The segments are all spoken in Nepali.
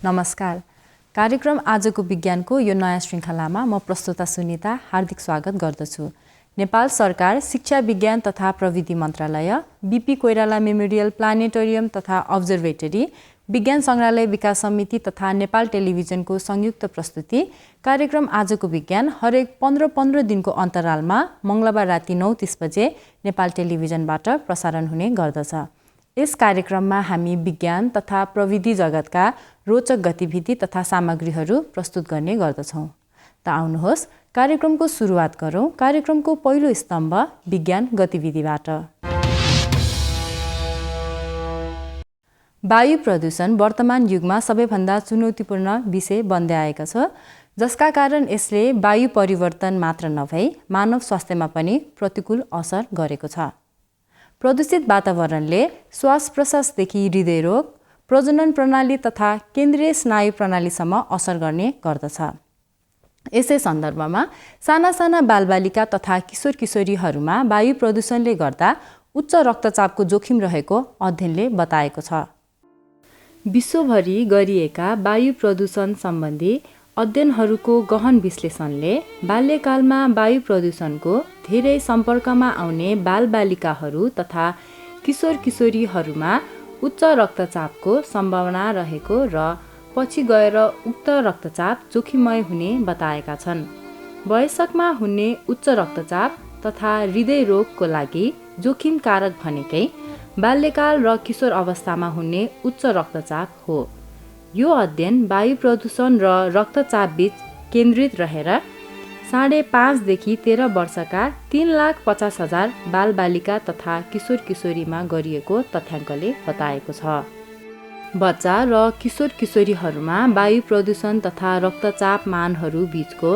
नमस्कार। कार्यक्रम आजको विज्ञानको यो नयाँ श्रृङ्खलामा म प्रस्तुता सुनिता हार्दिक स्वागत गर्दछु। नेपाल सरकार शिक्षा विज्ञान तथा प्रविधि मन्त्रालय, बीपी कोइराला मेमोरियल प्लानेटोरियम तथा अब्जर्भेटरी, विज्ञान सङ्ग्रहालय विकास समिति तथा नेपाल टेलिभिजनको संयुक्त प्रस्तुति कार्यक्रम आजको विज्ञान हरेक 15 दिनको अन्तरालमा मङ्गलबार राति 9:30 बजे नेपाल टेलिभिजनबाट प्रसारण हुने गर्दछ। यस कार्यक्रममा हामी विज्ञान तथा प्रविधि जगतका रोचक गतिविधि तथा सामग्रीहरू प्रस्तुत गर्ने गर्दछौँ। त आउनुहोस् कार्यक्रमको सुरुवात गरौँ। कार्यक्रमको पहिलो स्तम्भ विज्ञान गतिविधिबाट। वायु प्रदूषण वर्तमान युगमा सबैभन्दा चुनौतीपूर्ण विषय बन्दै आएको छ, जसका कारण यसले वायु परिवर्तन मात्र नभई मानव स्वास्थ्यमा पनि प्रतिकूल असर गरेको छ। प्रदूषित वातावरणले श्वास प्रश्वासदेखि हृदयरोग, प्रजनन प्रणाली तथा केन्द्रीय स्नायु प्रणालीसम्म असर गर्ने गर्दछ। यसै सन्दर्भमा साना बालबालिका तथा किशोर किशोरीहरूमा वायु प्रदूषणले गर्दा उच्च रक्तचापको जोखिम रहेको अध्ययनले बताएको छ। विश्वभरि गरिएका वायु प्रदूषण सम्बन्धी अध्ययनहरूको गहन विश्लेषणले बाल्यकालमा वायु प्रदूषणको धेरै सम्पर्कमा आउने बालबालिकाहरू तथा किशोर किशोरीहरूमा उच्च रक्तचापको सम्भावना रहेको र पछि गएर उक्त रक्तचाप जोखिममय हुने बताएका छन्। वयस्कमा हुने उच्च रक्तचाप तथा हृदयरोगको लागि जोखिम कारक भनेकै बाल्यकाल र किशोर अवस्थामा हुने उच्च रक्तचाप हो। यो अध्ययन वायु प्रदूषण र रक्तचाप बीच केन्द्रित रहेर 5.5 देखि 13 वर्षका 3,50,000 बालबालिका तथा किशोर किशोरीमा गरिएको तथ्याङ्कले बताएको छ। बच्चा र किशोर किशोरीहरूमा वायु प्रदूषण तथा रक्तचाप मानहरू बीचको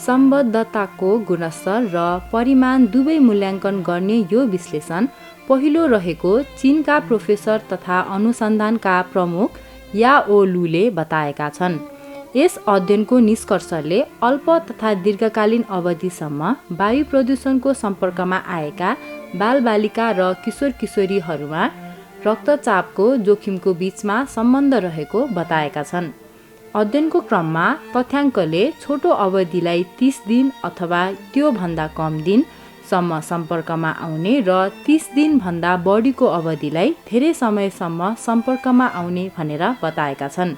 सम्बद्धताको गुणस्तर र परिमाण दुवै मूल्याङ्कन गर्ने यो विश्लेषण पहिलो रहेको चीनका प्रोफेसर तथा अनुसन्धानका प्रमुख याओ लूले बताएका छन्। यस अध्ययनको निष्कर्षले अल्प तथा दीर्घकालीन अवधिसम्म वायु प्रदूषणको सम्पर्कमा आएका बालबालिका र किशोर किशोरीहरूमा रक्तचापको जोखिमको बीचमा सम्बन्ध रहेको बताएका छन्। अध्ययनको क्रममा तथ्याङ्कले छोटो अवधिलाई 30 दिन अथवा त्योभन्दा कम दिनसम्म सम्पर्कमा आउने र 30 दिनभन्दा बढीको अवधिलाई धेरै समयसम्म सम्पर्कमा आउने भनेर बताएका छन्।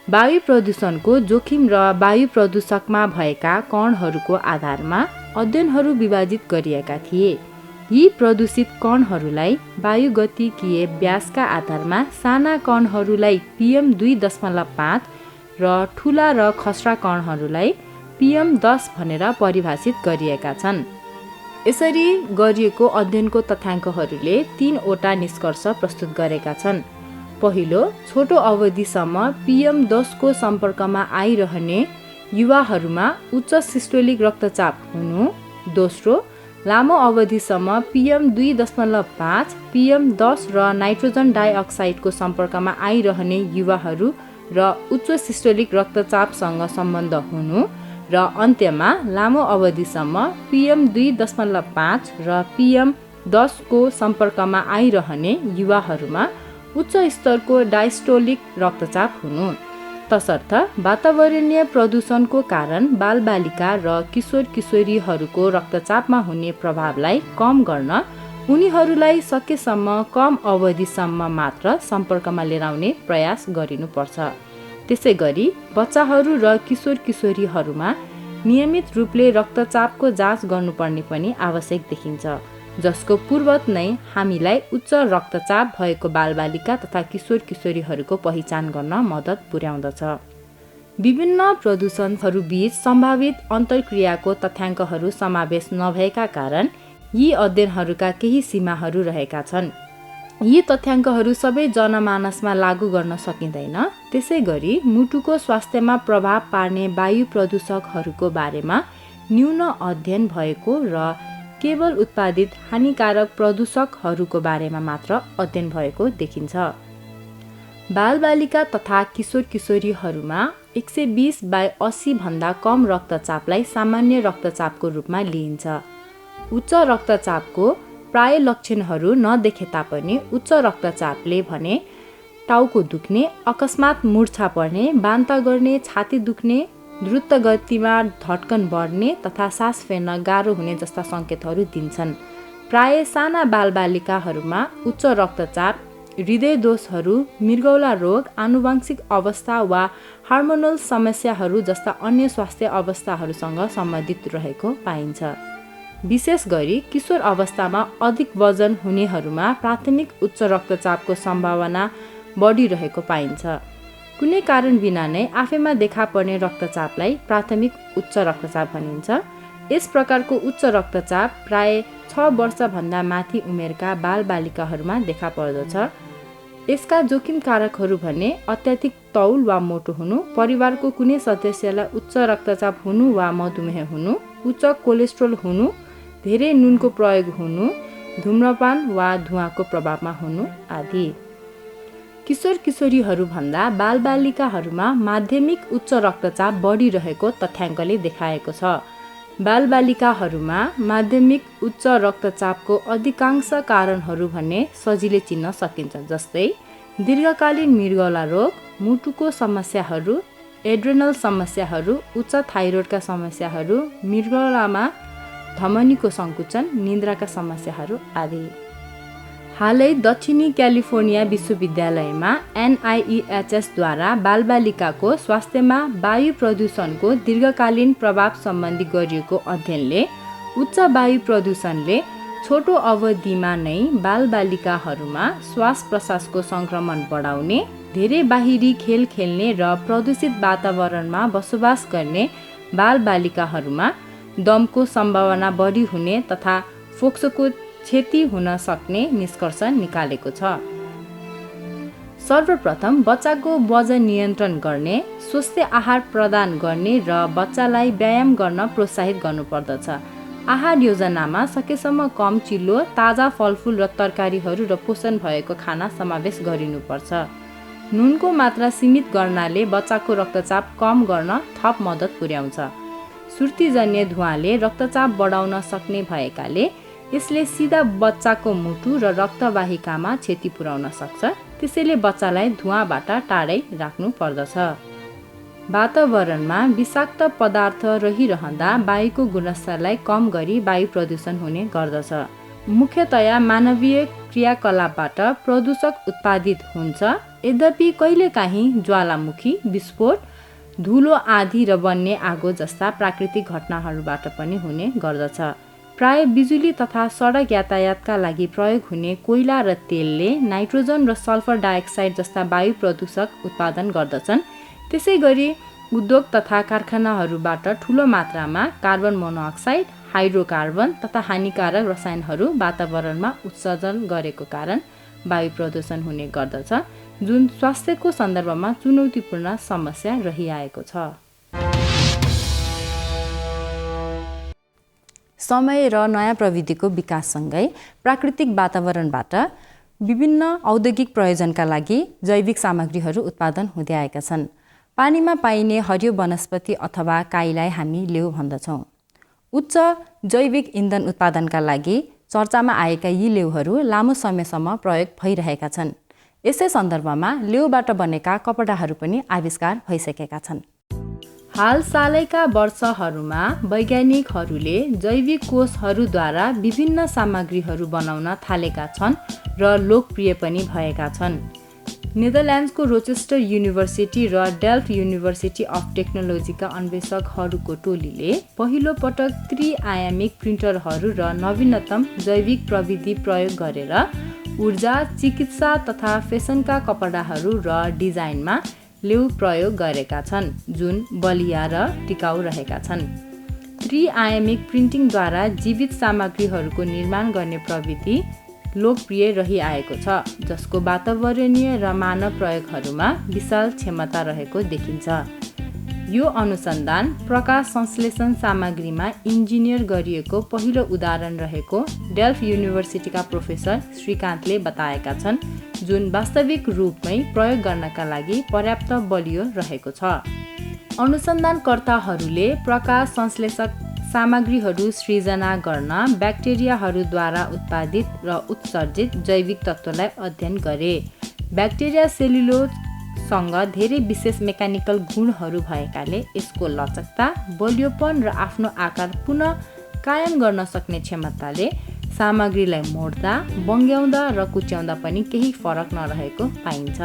वायु प्रदूषणको जोखिम र वायु प्रदूषकमा भएका कणहरूको आधारमा अध्ययनहरू विभाजित गरिएका थिए। यी प्रदूषित कणहरूलाई वायुगतिकीय व्यासका आधारमा साना कणहरूलाई PM2.5 र ठुला र खस्रा कणहरूलाई PM10 भनेर परिभाषित गरिएका छन्। यसरी गरिएको अध्ययनको तथ्याङ्कहरूले 3वटा निष्कर्ष प्रस्तुत गरेका छन्। पहिलो, छोटो अवधिसम्म PM10 को सम्पर्कमा आइरहने युवाहरूमा उच्च सिस्टोलिक रक्तचाप हुनु। दोस्रो, लामो अवधिसम्म PM2.5, PM10 र नाइट्रोजन डाइअक्साइडको सम्पर्कमा आइरहने युवाहरू र उच्च सिस्टोलिक रक्तचापसँग सम्बन्ध हुनु। र अन्त्यमा लामो अवधिसम्म PM2.5 र PM10 को सम्पर्कमा आइरहने युवाहरूमा उच्च स्तरको डायस्टोलिक रक्तचाप हुनु। तसर्थ वातावरणीय प्रदूषणको कारण बालबालिका र किशोर किशोरीहरूको रक्तचापमा हुने प्रभावलाई कम गर्न उनीहरूलाई सकेसम्म कम अवधिसम्म मात्र सम्पर्कमा लिएर आउने प्रयास गरिनुपर्छ। त्यसै गरी बच्चाहरू र किशोर किशोरीहरूमा नियमित रूपले रक्तचापको जाँच गर्नुपर्ने पनि आवश्यक देखिन्छ, जसको पूर्वत नै हामीलाई उच्च रक्तचाप भएको बालबालिका तथा किशोर किशोरीहरूको पहिचान गर्न मद्दत पुर्याउँदछ। विभिन्न प्रदूषणहरू बीच सम्भावित अन्तर्क्रियाको तथ्याङ्कहरू समावेश नभएका कारण यी अध्ययनहरूका केही सीमाहरू रहेका छन्। यी तथ्याङ्कहरू सबै जनमानसमा लागू गर्न सकिँदैन। त्यसै गरी मुटुको स्वास्थ्यमा प्रभाव पार्ने वायु प्रदूषकहरूको बारेमा न्यून अध्ययन भएको र केवल उत्पादित हानिकारक प्रदूषकहरूको बारेमा मात्र अध्ययन भएको देखिन्छ। बालबालिका तथा किशोर किशोरीहरूमा 120/80 भन्दा कम रक्तचापलाई सामान्य रक्तचापको रूपमा लिइन्छ। उच्च रक्तचापको प्राय लक्षणहरू नदेखे तापनि उच्च रक्तचापले भने टाउको दुख्ने, अकस्मात मूर्छा पर्ने, बान्ता गर्ने, छाती दुख्ने, द्रुत गतिमा धड्कन बढ्ने तथा सास फेर्न गाह्रो हुने जस्ता सङ्केतहरू दिन्छन्। प्राय साना बालबालिकाहरूमा उच्च रक्तचाप, हृदय दोषहरू, मृगौला रोग, आनुवंशिक अवस्था वा हार्मोनल समस्याहरू जस्ता अन्य स्वास्थ्य अवस्थाहरूसँग सम्बन्धित रहेको पाइन्छ। विशेष गरी किशोर अवस्थामा अधिक वजन हुनेहरूमा प्राथमिक उच्च रक्तचापको सम्भावना बढिरहेको पाइन्छ। कुनै कारण बिना नै आफैमा देखा पर्ने रक्तचापलाई प्राथमिक उच्च रक्तचाप भनिन्छ। यस प्रकारको उच्च रक्तचाप प्राय 6 वर्षभन्दा माथि उमेरका बालबालिकाहरूमा देखा पर्दछ। यसका जोखिम कारकहरू भने अत्याधिक तौल वा मोटो हुनु, परिवारको कुनै सदस्यलाई उच्च रक्तचाप हुनु वा मधुमेह हुनु, उच्च कोलेस्ट्रोल हुनु, धेरै नुनको प्रयोग हुनु, धूम्रपान वा धुवाँको प्रभावमा हुनु आदि। किशोर किशोरीहरूभन्दा बालबालिकाहरूमा माध्यमिक उच्च रक्तचाप बढिरहेको तथ्याङ्कले देखाएको छ। बालबालिकाहरूमा माध्यमिक उच्च रक्तचापको अधिकांश कारणहरू भने सजिलै चिन्न सकिन्छ, जस्तै दीर्घकालीन मृगौला रोग, मुटुको समस्याहरू, एड्रेनल समस्याहरू, उच्च थाइरोइडका समस्याहरू, मृगौलामा धमनीको सङ्कुचन, निन्द्राका समस्याहरू आदि। हालै दक्षिणी क्यालिफोर्निया विश्वविद्यालयमा NIEHS द्वारा बालबालिकाको स्वास्थ्यमा वायु प्रदूषणको दीर्घकालीन प्रभाव सम्बन्धी गरिएको अध्ययनले उच्च वायु प्रदूषणले छोटो अवधिमा नै बालबालिकाहरूमा श्वास प्रश्वासको सङ्क्रमण बढाउने, धेरै बाहिरी खेल खेल्ने र प्रदूषित वातावरणमा बसोबास गर्ने बालबालिकाहरूमा दमको सम्भावना बढी हुने तथा फोक्सोको क्षति हुन सक्ने निष्कर्ष निकालेको छ। सर्वप्रथम बच्चाको वजन नियन्त्रण गर्ने, स्वस्थ आहार प्रदान गर्ने र बच्चालाई व्यायाम गर्न प्रोत्साहित गर्नुपर्दछ। आहार योजनामा सकेसम्म कम चिल्लो, ताजा फलफुल र तरकारीहरू र पोषण भएको खाना समावेश गरिनुपर्छ। नुनको मात्रा सीमित गर्नाले बच्चाको रक्तचाप कम गर्न थप मद्दत पुर्याउँछ। सुर्तीजन्य धुवाँले रक्तचाप बढाउन सक्ने भएकाले यसले सिधा बच्चाको मुटु र रक्तवाहिकामा क्षति पुर्याउन सक्छ। त्यसैले बच्चालाई धुवाँबाट टाढै राख्नु पर्दछ। वातावरणमा विषाक्त पदार्थ रहिरहँदा वायुको गुणस्तरलाई कम गरी वायु प्रदूषण हुने गर्दछ। मुख्यतया मानवीय क्रियाकलापबाट प्रदूषक उत्पादित हुन्छ। यद्यपि कहिलेकाहीँ ज्वालामुखी, विस्फोट, धुलो आँधी र बन्ने आगो जस्ता प्राकृतिक घटनाहरूबाट पनि हुने गर्दछ। प्राय बिजुली तथा सडक यातायातका लागि प्रयोग हुने कोइला र तेलले नाइट्रोजन र सल्फर डाइअक्साइड जस्ता वायु प्रदूषक उत्पादन गर्दछन्। त्यसै गरी उद्योग तथा कारखानाहरूबाट ठुलो मात्रामा कार्बन मोनोअक्साइड, हाइड्रोकार्बन तथा हानिकारक रसायनहरू वातावरणमा उत्सर्जन गरेको कारण वायु प्रदूषण हुने गर्दछ, जुन स्वास्थ्यको सन्दर्भमा चुनौतीपूर्ण समस्या रहिआएको छ। समय र नयाँ प्रविधिको विकाससँगै प्राकृतिक वातावरणबाट विभिन्न औद्योगिक प्रयोजनका लागि जैविक सामग्रीहरू उत्पादन हुँदै आएका छन्। पानीमा पाइने हरियो वनस्पति अथवा काईलाई हामी लेउ भन्दछौँ। उच्च जैविक इन्धन उत्पादनका लागि चर्चामा आएका यी लेउहरू लामो समयसम्म प्रयोग भइरहेका छन्। यसै सन्दर्भमा लेउबाट बनेका कपडाहरू पनि आविष्कार भइसकेका छन्। हाल सालैका वर्षहरूमा वैज्ञानिकहरूले जैविक कोषहरूद्वारा विभिन्न सामग्रीहरू बनाउन थालेका छन् र लोकप्रिय पनि भएका छन्। नेदरल्यान्ड्सको रोचेस्टर युनिभर्सिटी र डेल्फ्ट युनिभर्सिटी अफ टेक्नोलोजीका अन्वेषकहरूको टोलीले पहिलो पटक त्रिआयामिक प्रिन्टरहरू र नवीनतम जैविक प्रविधि प्रयोग गरेर ऊर्जा, चिकित्सा तथा फेसनका कपडाहरू र डिजाइनमा लेउ प्रयोग गरेका छन्, जुन बलिया र टिकाउ रहेका छन्। त्रिआयामिक प्रिन्टिङद्वारा जीवित सामग्रीहरूको निर्माण गर्ने प्रविधि लोकप्रिय रहिआएको छ, जसको वातावरणीय र मानव प्रयोगहरूमा विशाल क्षमता रहेको देखिन्छ। यो अनुसन्धान प्रकाश संश्लेषण सामग्रीमा इन्जिनियर गरिएको पहिलो उदाहरण रहेको डेल्फ्ट युनिभर्सिटीका प्रोफेसर श्रीकान्तले बताएका छन्, जुन वास्तविक रूपमै प्रयोग गर्नका लागि पर्याप्त बलियो रहेको छ। अनुसन्धानकर्ताहरूले प्रकाश संश्लेषक सामग्रीहरू सृजना गर्न ब्याक्टेरियाहरूद्वारा उत्पादित र उत्सर्जित जैविक तत्त्वलाई अध्ययन गरे। ब्याक्टेरिया सेलुलोजसँग धेरै विशेष मेकानिकल गुणहरू भएकाले यसको लचकता, बलियोपन र आफ्नो आकार पुनः कायम गर्न सक्ने क्षमताले सामग्रीलाई मोड्दा, बङ्ग्याउँदा र कुच्याउँदा पनि केही फरक नरहेको पाइन्छ।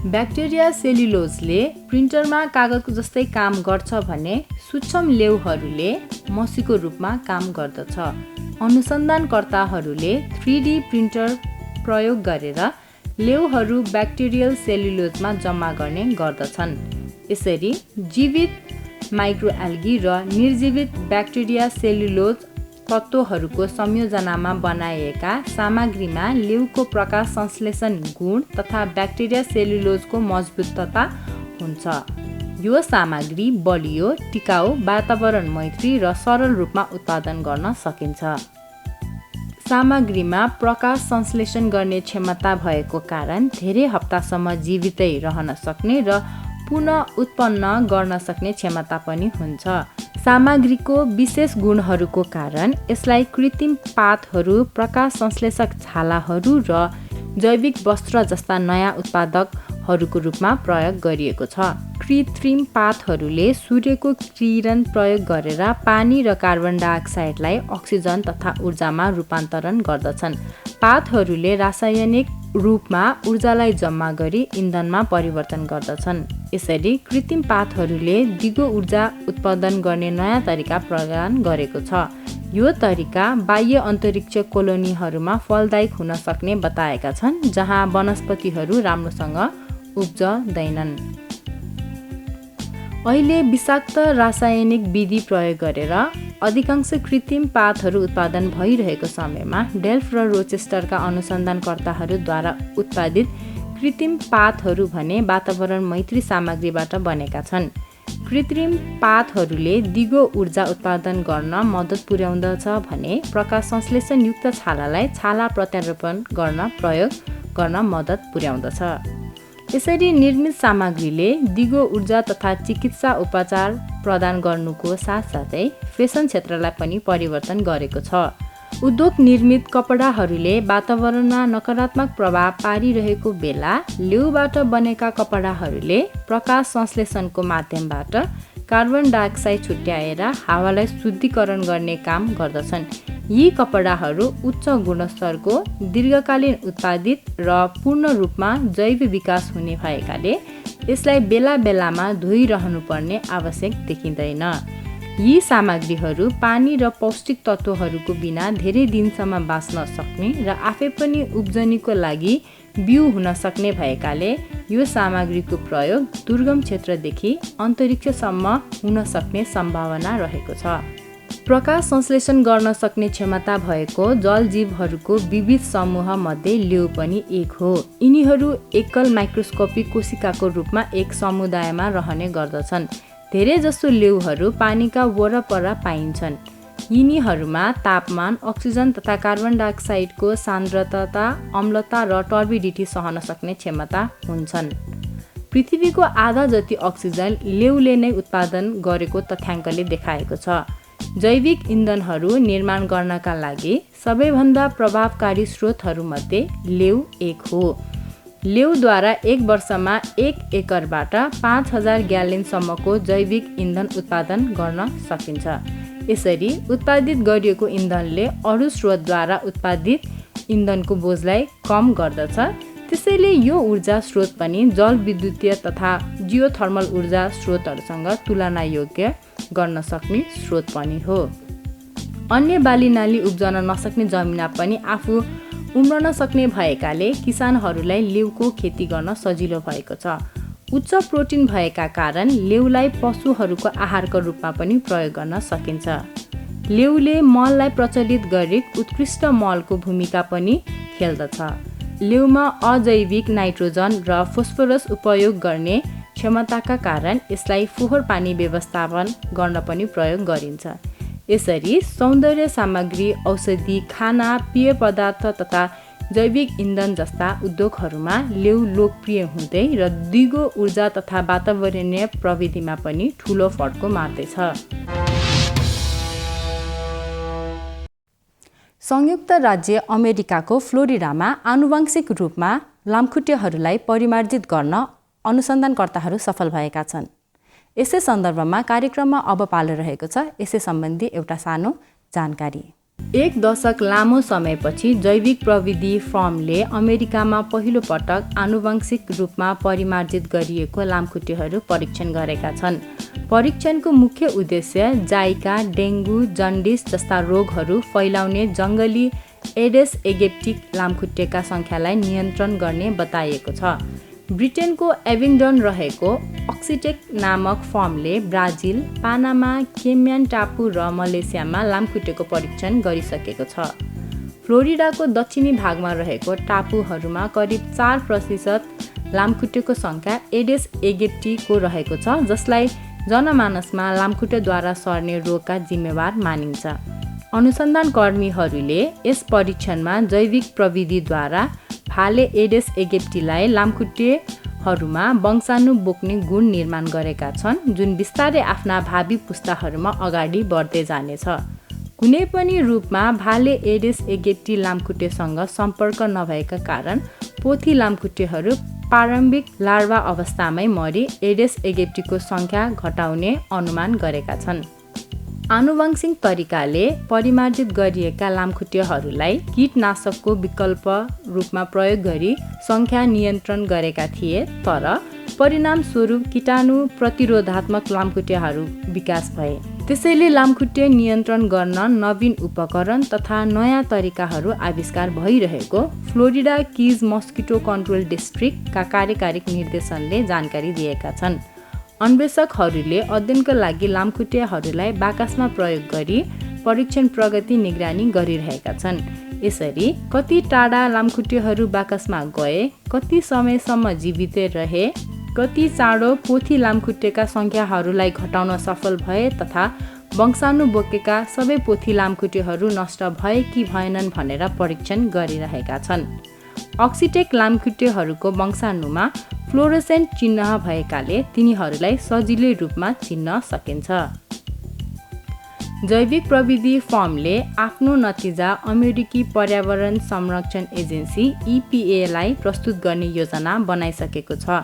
ब्याक्टेरिया सेलुलोजले प्रिन्टरमा कागजको जस्तै काम गर्छ भने सूक्ष्म लेउहरूले मसीको रूपमा काम गर्दछ। अनुसन्धानकर्ताहरूले 3D प्रिन्टर प्रयोग गरेर लेउहरू ब्याक्टेरियल सेलुलोजमा जम्मा गर्ने गर्दछन्। यसरी जीवित माइक्रोएल्गी र निर्जीवित ब्याक्टेरिया सेलुलोज तत्त्वहरूको संयोजनामा बनाइएका सामग्रीमा लेउको प्रकाश संश्लेषण गुण तथा ब्याक्टेरिया सेलुलोजको मजबुतता हुन्छ। यो सामग्री बलियो, टिकाउ, वातावरण मैत्री र सरल रूपमा उत्पादन गर्न सकिन्छ। सामग्रीमा प्रकाश संश्लेषण गर्ने क्षमता भएको कारण धेरै हप्तासम्म जीवितै रहन सक्ने र पुनः उत्पन्न गर्न सक्ने क्षमता पनि हुन्छ। सामग्रीको विशेष गुणहरूको कारण यसलाई कृत्रिम पातहरू, प्रकाश संश्लेषक छालाहरू र जैविक वस्त्र जस्ता नयाँ उत्पादकहरूको रूपमा प्रयोग गरिएको छ। कृत्रिम पातहरूले सूर्यको किरण प्रयोग गरेर पानी र कार्बन डाइअक्साइडलाई अक्सिजन तथा ऊर्जामा रूपान्तरण गर्दछन्। पातहरूले रासायनिक रूपमा ऊर्जालाई जम्मा गरी इन्धनमा परिवर्तन गर्दछन्। यसरी कृत्रिम पातहरूले दिगो ऊर्जा उत्पादन गर्ने नयाँ तरिका प्रदान गरेको छ। यो तरिका बाह्य अन्तरिक्ष कोलोनीहरूमा फलदायक हुन सक्ने बताएका छन्, जहाँ वनस्पतिहरू राम्रोसँग उब्जँदैनन्। अहिले विषाक्त रासायनिक विधि प्रयोग गरेर अधिकांश कृत्रिम पातहरू उत्पादन भइरहेको समयमा डेल्फ र रोचेस्टरका अनुसन्धानकर्ताहरूद्वारा उत्पादित कृत्रिम पातहरू भने वातावरण मैत्री सामग्रीबाट बनेका छन्। कृत्रिम पातहरूले दिगो ऊर्जा उत्पादन गर्न मद्दत पुर्याउँदछ भने प्रकाश संश्लेषणयुक्त छालालाई छाला प्रत्यारोपण गर्न प्रयोग गर्न मद्दत पुर्याउँदछ। यसरी निर्मित सामग्रीले दिगो ऊर्जा तथा चिकित्सा उपचार प्रदान गर्नुको साथसाथै फेसन क्षेत्रलाई पनि परिवर्तन गरेको छ। उद्योग निर्मित कपडाहरूले वातावरणमा नकारात्मक प्रभाव पारिरहेको बेला लेउबाट बनेका कपडाहरूले प्रकाश संश्लेषणको माध्यमबाट कार्बन डाइअक्साइड छुट्याएर हावालाई शुद्धिकरण गर्ने काम गर्दछन्। यी कपडाहरू उच्च गुणस्तरको, दीर्घकालीन उत्पादित र पूर्ण रूपमा जैव विकास हुने भएकाले यसलाई बेला बेलामा धोइरहनुपर्ने आवश्यक देखिँदैन। यी सामग्रीहरू पानी र पौष्टिक तत्त्वहरूको बिना धेरै दिनसम्म बाँच्न सक्ने र आफै पनि उब्जनीको लागि बिउ हुन सक्ने भएकाले यो सामग्रीको प्रयोग दुर्गम क्षेत्रदेखि अन्तरिक्षसम्म हुन सक्ने सम्भावना रहेको छ। प्रकाश संश्लेषण गर्न सक्ने क्षमता भएको जलजीवहरूको विविध समूहमध्ये लेउ पनि एक हो। यिनीहरू एकल माइक्रोस्कोपिक कोशिकाको रूपमा एक समुदायमा रहने गर्दछन्। धेरैजसो लेउहरू पानीका वरपर पाइन्छन्। यिनीहरूमा तापमान, अक्सिजन तथा कार्बन डाइअक्साइडको सान्द्रता, अम्लता र टर्बिडिटी सहन सक्ने क्षमता हुन्छन्। पृथ्वीको आधा जति अक्सिजन लेउले नै उत्पादन गरेको तथ्याङ्कले देखाएको छ। जैविक इन्धनहरू निर्माण गर्नका लागि सबैभन्दा प्रभावकारी स्रोतहरूमध्ये लेउ एक हो। लेउद्वारा एक वर्षमा 1 एकरबाट 5000 ग्यालन जैविक इन्धन उत्पादन गर्न सकिन्छ। यसरी उत्पादित गरिएको इन्धनले अरू स्रोतद्वारा उत्पादित इन्धनको बोझलाई कम गर्दछ। त्यसैले यो ऊर्जा स्रोत पनि जलविद्युतीय तथा जियोथर्मल ऊर्जा स्रोतहरूसँग तुलनायोग्य गर्न सक्ने स्रोत पनि हो। अन्य बालीनाली उब्जन नसक्ने जमिनमा पनि आफू उम्रन सक्ने भएकाले किसानहरूलाई लेउको खेती गर्न सजिलो भएको छ। उच्च प्रोटिन भएका कारण लेउलाई पशुहरूको आहारको रूपमा पनि प्रयोग गर्न सकिन्छ। लेउले मललाई प्रचलित गरी उत्कृष्ट मलको भूमिका पनि खेल्दछ। लेउमा अजैविक नाइट्रोजन र फोस्फोरस उपयोग गर्ने क्षमताका कारण यसलाई फोहोर पानी व्यवस्थापन गर्न पनि प्रयोग गरिन्छ। यसरी सौन्दर्य सामग्री, औषधि, खाना, पेय पदार्थ तथा जैविक इन्धन जस्ता उद्योगहरूमा लेउ लोकप्रिय हुँदै र दिगो ऊर्जा तथा वातावरणीय प्रविधिमा पनि ठूलो फड्को मार्दैछ। संयुक्त राज्य अमेरिकाको फ्लोरिडामा आनुवंशिक रूपमा लामखुट्टेहरूलाई परिमार्जित गर्न अनुसन्धानकर्ताहरू सफल भएका छन्। यसै सन्दर्भमा कार्यक्रममा अब पालो रहेको छ यसै सम्बन्धी एउटा सानो जानकारी। 1 दशक लामो समयपछि जैविक प्रविधि फर्मले अमेरिकामा पहिलो पटक आनुवंशिक रूपमा परिमार्जित गरिएको लामखुट्टेहरू परीक्षण गरेका छन्। परीक्षणको मुख्य उद्देश्य जाइका, डेङ्गु, जन्डिस जस्ता रोगहरू फैलाउने जङ्गली एडेस एगिप्टी लामखुट्टेका सङ्ख्यालाई नियन्त्रण गर्ने बताइएको छ। ब्रिटेनको एभिङडन रहेको अक्सिटेक नामक फर्मले ब्राजिल, पानामा, केम्यान टापु र मलेसियामा लामखुट्टेको परीक्षण गरिसकेको छ। फ्लोरिडाको दक्षिणी भागमा रहेको टापुहरूमा करिब 4% लामखुट्टेको सङ्ख्या एडेस एगिप्टीको रहेको छ, जसलाई जनमानसमा लामखुट्टेद्वारा सर्ने रोगका जिम्मेवार मानिन्छ। अनुसन्धानकर्मीहरूले यस परीक्षणमा जैविक प्रविधिद्वारा भाले एडेस एगिप्टीलाई लामखुट्टेहरूमा वंशाणु बोक्ने गुण निर्माण गरेका छन्, जुन बिस्तारै आफ्ना भावी पुस्ताहरूमा अगाडि बढ्दै जानेछ। कुनै पनि रूपमा भाले एडेस एगिप्टी लामखुट्टेसँग सम्पर्क नभएका कारण पोथी लामखुट्टेहरू प्रारम्भिक लार्वा अवस्थामै मरी एडेस एगिप्टीको सङ्ख्या घटाउने अनुमान गरेका छन्। आनुवंशिक तरिकाले परिमार्जित गरिएका लामखुट्टेहरूलाई कीटनाशकको विकल्प रूपमा प्रयोग गरी सङ्ख्या नियन्त्रण गरेका थिए, तर परिणामस्वरूप कीटाणु प्रतिरोधात्मक लामखुट्टेहरू विकास भए। त्यसैले लामखुट्टे नियन्त्रण गर्न नवीन उपकरण तथा नयाँ तरिकाहरू आविष्कार भइरहेको फ्लोरिडा किज मस्किटो कन्ट्रोल डिस्ट्रिक्टका कार्यकारी निर्देशनले जानकारी दिएका छन्। अन्वेषकहरूले अध्ययनका लागि लामखुट्टेहरूलाई बाकसमा प्रयोग गरी परीक्षण प्रगति निगरानी गरिरहेका छन्। यसरी कति टाढा लामखुट्टेहरू बाकसमा गए, कति समयसम्म जीवित रहे, कति चाँडो पोथी लामखुट्टेका सङ्ख्याहरूलाई घटाउन सफल भए तथा वंशाणु बोकेका सबै पोथी लामखुट्टेहरू नष्ट भए कि भएनन् भनेर परीक्षण गरिरहेका छन्। अक्सिटेक लामखुट्टेहरूको वंशाणुमा फ्लोरोसेन्ट चिह्न भएकाले तिनीहरूलाई सजिलै रूपमा चिन्न सकिन्छ। जैविक प्रविधि फर्मले आफ्नो नतिजा अमेरिकी पर्यावरण संरक्षण एजेन्सी EPAलाई प्रस्तुत गर्ने योजना बनाइसकेको छ।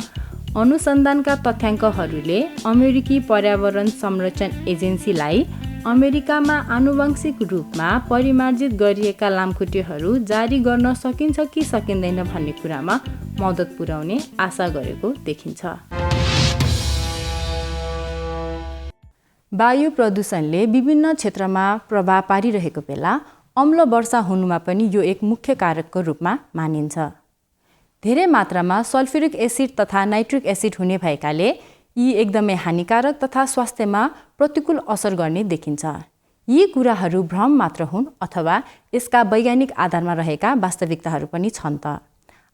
अनुसन्धानका तथ्याङ्कहरूले अमेरिकी पर्यावरण संरक्षण एजेन्सीलाई अमेरिकामा आनुवंशिक रूपमा परिमार्जित गरिएका लामखुट्टेहरू जारी गर्न सकिन्छ कि सकिँदैन भन्ने कुरामा मद्दत पुर्याउने आशा गरेको देखिन्छ। वायु प्रदूषणले विभिन्न क्षेत्रमा प्रभाव पारिरहेको बेला अम्ल वर्षा हुनुमा पनि यो एक मुख्य कारकको रूपमा मानिन्छ। धेरै मात्रामा सल्फ्युरिक एसिड तथा नाइट्रिक एसिड हुने भएकाले यी एकदमै हानिकारक तथा स्वास्थ्यमा प्रतिकूल असर गर्ने देखिन्छ। यी कुराहरू भ्रम मात्र हुन् अथवा यसका वैज्ञानिक आधारमा रहेका वास्तविकताहरू पनि छन् त?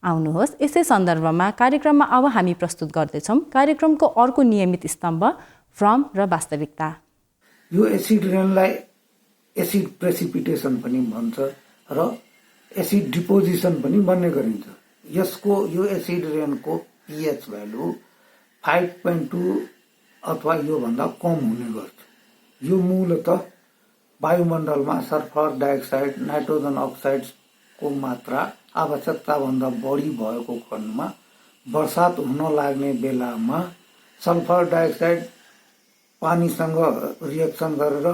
आउनुहोस् यसै सन्दर्भमा कार्यक्रममा अब हामी प्रस्तुत गर्दैछौँ कार्यक्रमको अर्को नियमित स्तम्भ भ्रम र वास्तविकता। यो एसिड रेनलाई एसिड प्रेसिपिटेसन पनि भन्छ र एसिड डिपोजिसन पनि भन्ने गरिन्छ। यो एसिड रेनको pH भ्यालु 5.2 अथवा योभन्दा कम हुने गर्छ। यो मूलतः वायुमण्डलमा सल्फर डाइअक्साइड, नाइट्रोजन अक्साइडको मात्रा आवश्यकताभन्दा बढी भएको खण्डमा वर्षात हुन लाग्ने बेलामा सल्फर डाइअक्साइड पानीसँग रिएक्सन गरेर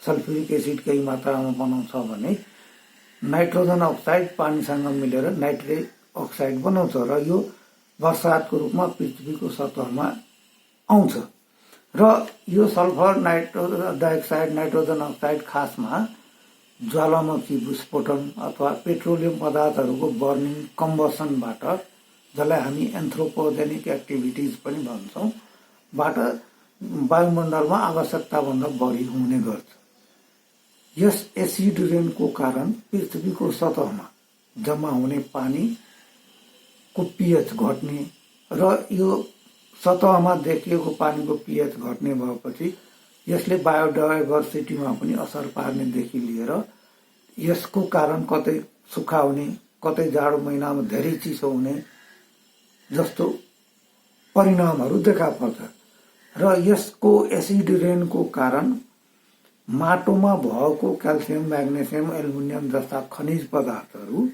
सल्फ्युरिक एसिड केही मात्रामा बनाउँछ भने नाइट्रोजन अक्साइड पानीसँग मिलेर नाइट्रिक अक्साइड बनाउँछ र यो वर्षातको रूपमा पृथ्वीको सतहमा आउँछ। र यो सल्फर डाइअक्साइड, नाइट्रोजन अक्साइड खासमा ज्वालामुखी विस्फोटन अथवा पेट्रोलियम पदार्थहरूको बर्निङ कम्बसनबाट, जसलाई हामी एन्थ्रोपोजेनिक एक्टिभिटिज पनि भन्छौँ, बाट वायुमण्डलमा आवश्यकताभन्दा बढी हुने गर्छ। यस एसिड रेनको कारण पृथ्वीको सतहमा जम्मा हुने पानीको pH घट्ने र यो सतहमा देखिएको पानीको pH घट्ने भएपछि यसले बायोडाइभर्सिटीमा पनि असर पार्नेदेखि लिएर यसको कारण कतै सुक्खा हुने, कतै जाडो महिनामा धेरै चिसो हुने जस्तो परिणामहरू देखा पर्छ। र यसको एसिड रेनको कारण माटोमा भएको क्याल्सियम, म्याग्नेसियम, एल्युमिनियम जस्ता खनिज पदार्थहरू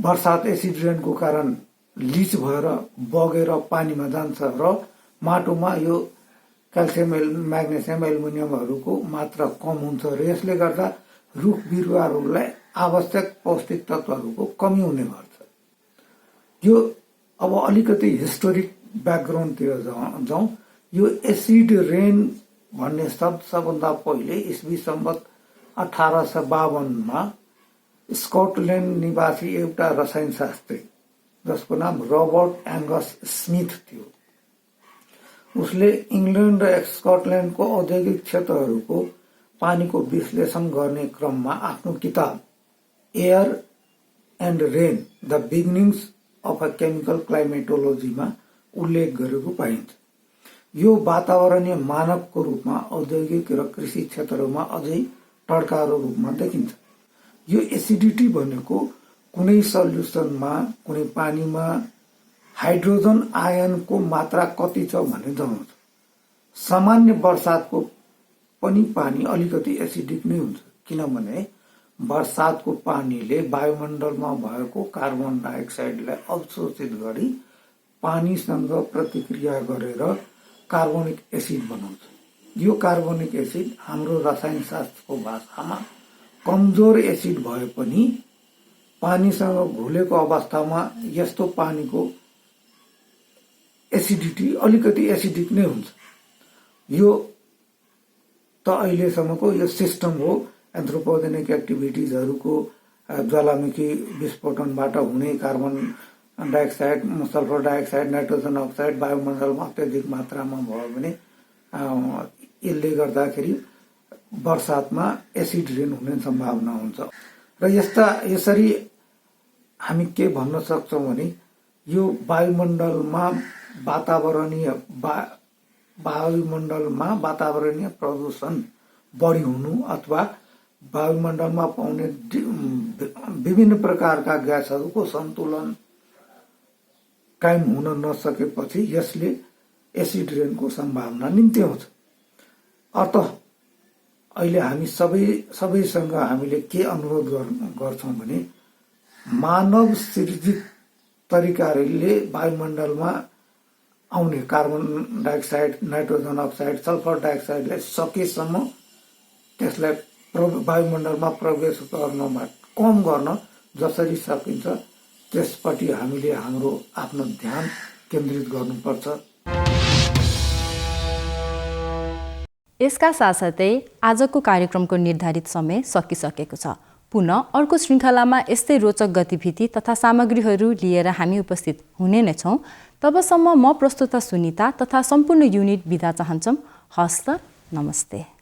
बर्सात एसिड रेनको कारण लिच भएर बगेर पानीमा जान्छ र माटोमा यो क्याल्सियम म्याग्नेसियम एल्युमिनियमहरूको मात्रा कम हुन्छ र यसले गर्दा रुख बिरुवाहरूलाई आवश्यक पौष्टिक तत्त्वहरूको कमी हुने गर्छ। यो अब अलिकति हिस्टोरिक ब्याकग्राउन्डतिर जाउँ। यो एसिड रेन भन्ने शब्द सबभन्दा पहिले इस्वी सम्वत 1852 स्कटल्यान्ड निवासी एउटा रसायनशास्त्री जसको नाम रबर्ट एङ्गस स्मिथ थियो। उसले इङ्ल्यान्ड र स्कटल्यान्डको औद्योगिक क्षेत्रहरूको पानीको विश्लेषण गर्ने क्रममा आफ्नो किताब air and rain the beginnings of a chemical क्लाइमेटोलोजीमा उल्लेख गरेको पाइन्छ। यो वातावरणीय मानकको रूपमा औद्योगिक र कृषि क्षेत्रहरूमा अझै टड्कारो रूपमा देखिन्छ। यो एसिडिटी भनेको कुनै सल्युसनमा कुनै पानीमा हाइड्रोजन आयनको मात्रा कति छ भन्ने जनाउँछ। सामान्य बर्सातको पनि पानी अलिकति एसिडिक नै हुन्छ, किनभने बर्सातको पानीले वायुमण्डलमा भएको कार्बन डाइअक्साइडलाई अवशोषित गरी पानीसँग प्रतिक्रिया गरेर कार्बोनिक एसिड बनाउँछ। यो कार्बोनिक एसिड हाम्रो रसायनशास्त्रको भाषामा कमजोर एसिड भए पनि पानीसँग घुलेको अवस्थामा यस्तो पानीको एसिडिटी अलिकति एसिडिक नै हुन्छ। यो त अहिलेसम्मको यो सिस्टम हो एन्थ्रोपोजेनिक एक्टिभिटिजहरूको ज्वालामुखी विस्फोटनबाट हुने carbon dioxide, sulphur dioxide, nitrogen oxide वायुमण्डलमा अत्याधिक मात्रामा भयो भने यसले गर्दाखेरि बर्सातमा एसिड रेन हुने सम्भावना हुन्छ। र यसरी हामी के भन्न सक्छौँ भने यो वायुमण्डलमा वातावरणीय प्रदूषण बढी हुनु अथवा वायुमण्डलमा पाउने विभिन्न प्रकारका ग्यासहरूको सन्तुलन कायम हुन नसकेपछि यसले एसिड रेनको सम्भावना निम्ति आउँछ। अत अहिले हामी सबैसँग हामीले के अनुरोध गर्छौँ भने मानव सृजित तरिकाले वायुमण्डलमा आउने carbon dioxide, nitrogen oxide, sulphur डाइअक्साइडलाई सकेसम्म त्यसलाई वायुमण्डलमा प्रवेश गर्नमा कम गर्न जसरी सकिन्छ त्यसपट्टि हामीले हाम्रो आफ्नो ध्यान केन्द्रित गर्नुपर्छ। यसका साथसाथै आजको कार्यक्रमको निर्धारित समय सकिसकेको छ। पुनः अर्को श्रृङ्खलामा यस्तै रोचक गतिविधि तथा सामग्रीहरू लिएर हामी उपस्थित हुने नै छौँ। तबसम्म म प्रस्तुता सुनिता तथा सम्पूर्ण युनिट बिदा चाहन्छौँ। हस्त नमस्ते।